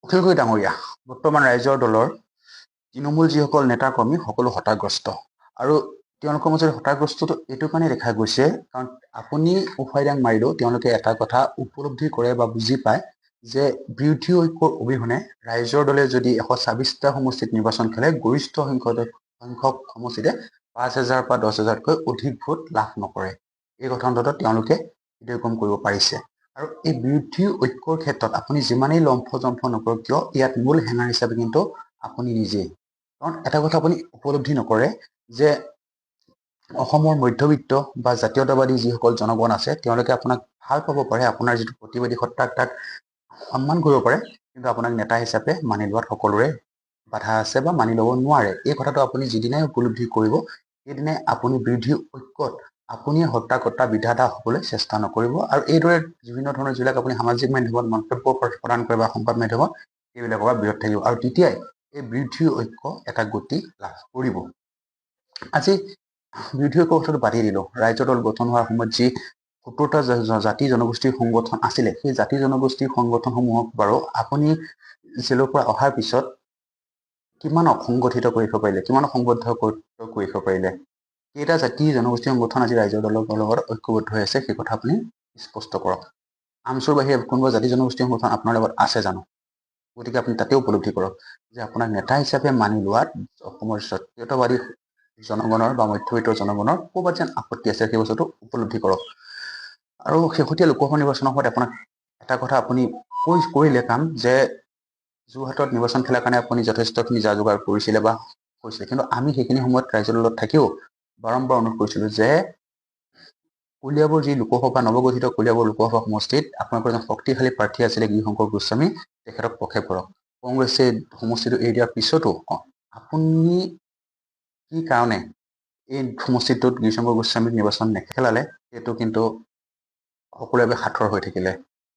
অখিল গগৈ ডাঙৰীয়া বৰ্তমান ৰাইজৰ দলৰ তৃণমূল যিসকল নেতা কৰ্মী সকলো হতাগ্ৰস্ত আৰু তেওঁলোকৰ মাজত হতাগ্ৰস্তটো এইটো কাৰণে দেখা গৈছে কাৰণ আপুনি উফাইদাং মাৰিলেও তেওঁলোকে এটা কথা উপলব্ধি কৰে বা বুজি পায় যে বিৰোধী ঐক্যৰ অবিহনে ৰাইজৰ দলে যদি 126টা সমষ্টিত নিৰ্বাচন খেলে গৰিষ্ঠ সংখ্যক সমষ্টিতে 5,000 বা 10,000তকৈ অধিক ভোট লাভ নকৰে। এই কথা অন্ততঃ তেওঁলোকে হৃদয়গম কৰিব পাৰিছে। আৰু এই বিৰোধী ঐক্যৰ ক্ষেত্ৰত আপুনি যিমানেই লম্ফজম্ফ নকৰক কিয় ইয়াত মূল হেঙাৰ হিচাপে কিন্তু আপুনি নিজেই। কাৰণ এটা কথা আপুনি উপলব্ধি নকৰে যে অসমৰ মধ্যবিত্ত বা জাতীয়তাবাদী যিসকল জনগণ আছে তেওঁলোকে আপোনাক ভাল পাব পাৰে, আপোনাৰ যিটো প্ৰতিবাদী সত্তাক তাক সন্মান কৰিব পাৰে, কিন্তু আপোনাক নেতা হিচাপে মানি লোৱাত সকলোৰে বাধা আছে বা মানি ল'ব নোৱাৰে। এই কথাটো আপুনি যিদিনাই উপলব্ধি কৰিব সেইদিনাই আপুনি বিৰোধী ঐক্যত আপুনি হৰ্তা-কৰ্তা বিধাতা হ'বলৈ চেষ্টা নকৰিব। আৰু এইদৰে বিভিন্ন ধৰণৰ যিবিলাক আপুনি সামাজিক মাধ্যমত মন্তব্য প্ৰদান কৰে বা সংবাদ মাধ্যমত এইবিলাকৰ পৰা বিৰত থাকিব আৰু তেতিয়াই এই বিৰোধী ঐক্য এটা গতি লাভ কৰিব। আজি বিৰোধী ঐক্যৰ কথাটো বাদেই দিলোঁ। ৰাইজৰ দল গঠন হোৱাৰ সময়ত যি 70টা জাতি জনগোষ্ঠীৰ সংগঠন আছিলে সেই জাতি জনগোষ্ঠীৰ সংগঠনসমূহক বাৰু আপুনি জেলৰ পৰা অহাৰ পিছত কিমান অসংগঠিত কৰি ৰাখিব পাৰিলে, কিমান সংবদ্ধ কৰি ৰাখিব পাৰিলে, কেইটা জাতি জনগোষ্ঠী সংগঠন আজি ৰাইজৰ দলৰ লগত ঐক্যবদ্ধ হৈ আছে সেই কথা আপুনি স্পষ্ট কৰক। আমচুৰ বাহিৰে কোনোবা জাতি জনগোষ্ঠী সংগঠন আপোনাৰ লগত আছে জানো? গতিকে আপুনি তাতে উপলব্ধি কৰক যে আপোনাক নেতা হিচাপে মানি লোৱাত অসমৰ জাতীয়তাবাদী জনগণৰ বা মধ্যবিত্ত জনগণৰ ক'ৰবাত যেন আপত্তি আছে, সেই বস্তুটো উপলব্ধি কৰক। আৰু শেহতীয়া লোকসভা নিৰ্বাচনৰ সময়ত আপোনাক এটা কথা আপুনি কৰিলে কাম যে যোৰহাটত নিৰ্বাচন খেলাৰ কাৰণে আপুনি যথেষ্টখিনি যা যোগাৰ কৰিছিলে বা কৰিছিলে, কিন্তু আমি সেইখিনি সময়ত ৰাইজৰ দলত থাকিও বাৰম্বাৰ অনুৰোধ কৰিছিলোঁ যে কলিয়াবৰ যি লোকসভা নৱগঠিত কলিয়াবৰ লোকসভা সমষ্টিত আপোনালোকৰ এজন শক্তিশালী প্ৰাৰ্থী আছিলে গিৰিশংকৰ গোস্বামী, তেখেতক প্ৰক্ষেপ কৰক। কংগ্ৰেছে সমষ্টিটো এৰি দিয়াৰ পিছতো আপুনি কি কাৰণে এই সমষ্টিটোত গিৰিশংকৰ গোস্বামীক নিৰ্বাচন নেখেলালে সেইটো কিন্তু সকলোৰে বাবে সাঁথৰ হৈ থাকিলে।